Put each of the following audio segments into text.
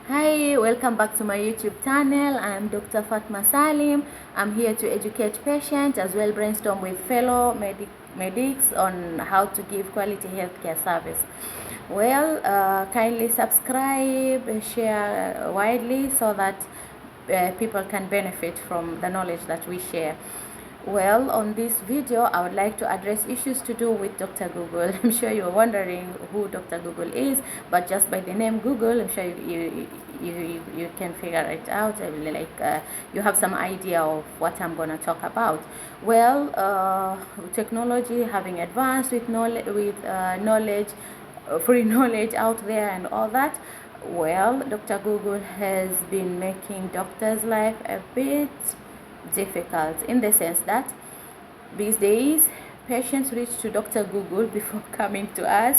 Hi, welcome back to my YouTube channel. I'm Dr. Fatma Salim. I'm here to educate patients as well brainstorm with fellow medics on how to give quality healthcare service. Well, kindly subscribe, share widely so that people can benefit from the knowledge that we share. Well, on this video, I would like to address issues to do with Dr. Google. I'm sure you're wondering who Dr. Google is, but just by the name Google, I'm sure you can figure it out. I really you have some idea of what I'm going to talk about. Well, technology having advanced with knowledge, free knowledge out there and all that. Well, Dr. Google has been making doctors' life a bit difficult in the sense that these days patients reach to Dr. Google before coming to us.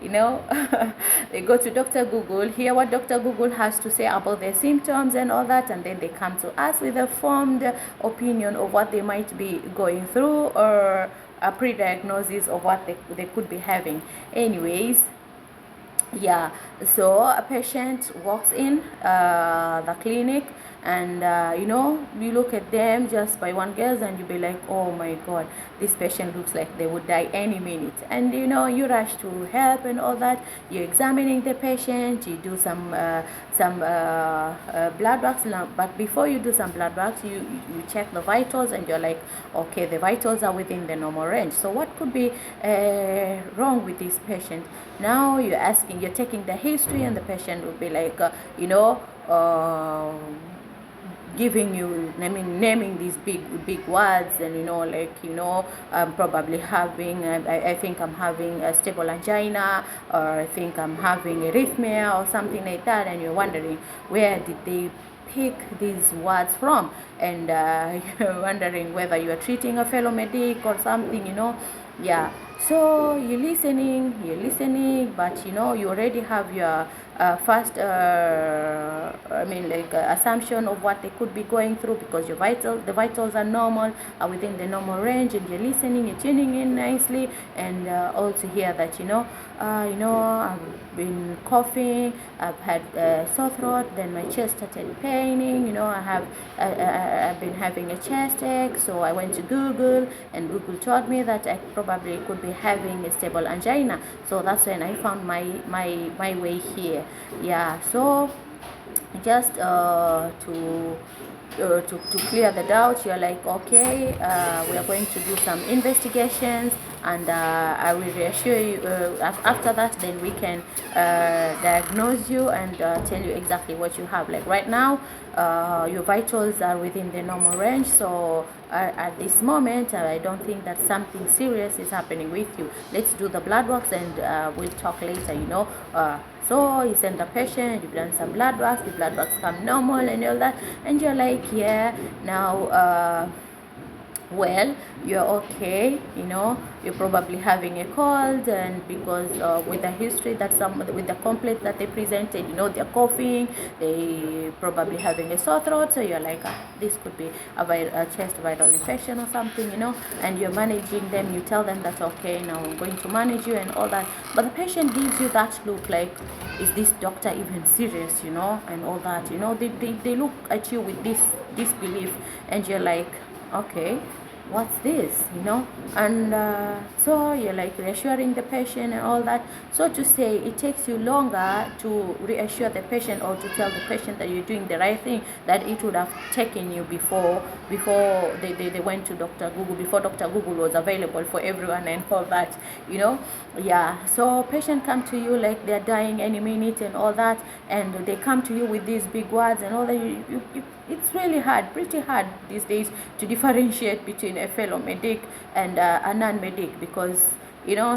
They go to Dr. Google, hear what Dr. Google has to say about their symptoms and all that, and then they come to us with a formed opinion of what they might be going through or a pre-diagnosis of what they could be having. Anyways, yeah, so a patient walks in the clinic, and you look at them just by one gaze and you be like, oh my god, this patient looks like they would die any minute, and you rush to help and all that. You're examining the patient, you do some blood works, but before you do some blood works, you check the vitals, and you're like, okay, the vitals are within the normal range, so what could be wrong with this patient? Now you're taking the history, and the patient will be like, giving you, naming these big words, and I'm probably having, I think I'm having a stable angina, or I think I'm having arrhythmia or something like that, and you're wondering where did they pick these words from, and you're wondering whether you are treating a fellow medic or something. Yeah, so you're listening, but you already have your first assumption of what they could be going through, because the vitals are normal, are within the normal range, and you're listening, you're tuning in nicely, and also hear that I've been coughing, I've had sore throat, then my chest started paining, I've been having a chest ache, so I went to Google, and Google told me that I probably could be having a stable angina. So that's when I found my way here. Yeah, so just to clear the doubt, you're like, okay, we are going to do some investigations, and I will reassure you after that, then we can diagnose you and tell you exactly what you have. Like right now, your vitals are within the normal range, so at this moment I don't think that something serious is happening with you. Let's do the blood works, and we'll talk later. So you send the patient, you've done some blood works, the blood works come normal and all that, and you're like, yeah, now well, you're okay, you're probably having a cold, and because with the history that with the complaint that they presented, they're coughing, they probably having a sore throat, so you're like, this could be a chest viral infection or something, and you're managing them. You tell them that, okay, now I'm going to manage you and all that, but the patient gives you that look like, is this doctor even serious, and all that, they look at you with this disbelief, and you're like, okay, what's this, and so you're like reassuring the patient and all that. So to say, it takes you longer to reassure the patient or to tell the patient that you're doing the right thing, that it would have taken you before they went to Dr. Google, before Dr. Google was available for everyone and all that, yeah. So patient come to you like they're dying any minute and all that, and they come to you with these big words and all that. It's really pretty hard these days to differentiate between a fellow medic and a non-medic, because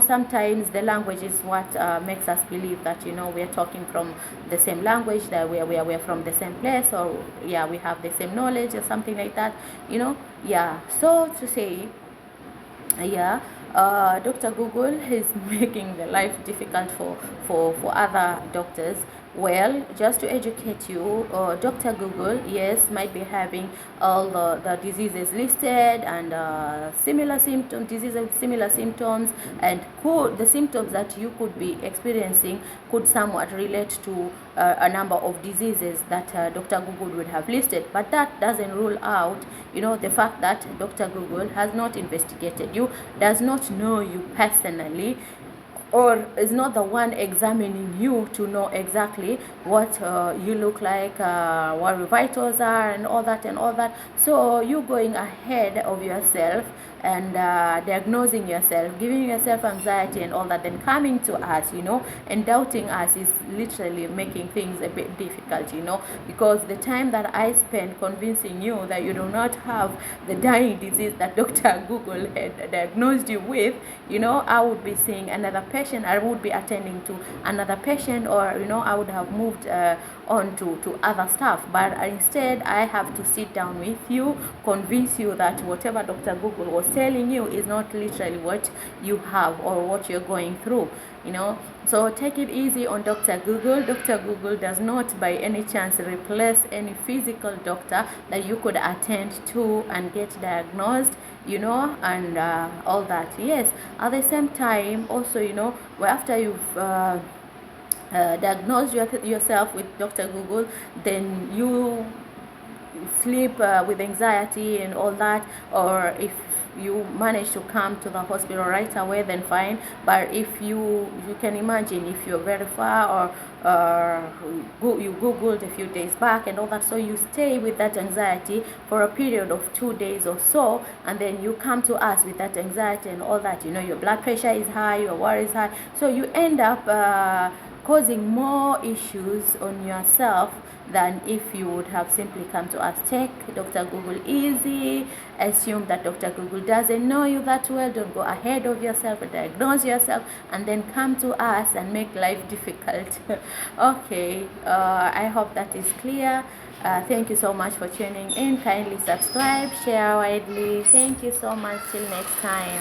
sometimes the language is what makes us believe that we're talking from the same language, that we're from the same place, or yeah, we have the same knowledge or something like that, yeah. So to say, yeah, Dr. Google is making the life difficult for other doctors, Well, just to educate you, Dr. Google, yes, might be having all the diseases listed and similar symptoms, diseases with similar symptoms, and the symptoms that you could be experiencing could somewhat relate to a number of diseases that Dr. Google would have listed. But that doesn't rule out, the fact that Dr. Google has not investigated you, does not know you personally, or is not the one examining you to know exactly what you look like, what your vitals are, and all that and all that. So you going ahead of yourself and diagnosing yourself, giving yourself anxiety and all that, then coming to us, and doubting us is literally making things a bit difficult, because the time that I spent convincing you that you do not have the dying disease that Dr. Google had diagnosed you with, I would be seeing another patient, I would be attending to another patient, or I would have moved on to other stuff. But instead, I have to sit down with you, convince you that whatever Dr. Google was telling you is not literally what you have or what you're going through. So take it easy on Dr. Google. Dr. Google does not by any chance replace any physical doctor that you could attend to and get diagnosed, and all that. Yes, at the same time also, after you've diagnosed yourself with Dr. Google, then you sleep with anxiety and all that, or if you manage to come to the hospital right away, then fine. But if you can imagine, if you're very far, or you googled a few days back and all that, so you stay with that anxiety for a period of 2 days or so, and then you come to us with that anxiety and all that, your blood pressure is high, your worry is high, so you end up causing more issues on yourself than if you would have simply come to us. Take Dr. Google easy, assume that Dr. Google doesn't know you that well, don't go ahead of yourself and diagnose yourself and then come to us and make life difficult. Okay, I hope that is clear. Thank you so much for tuning in. Kindly subscribe, share widely. Thank you so much. Till next time.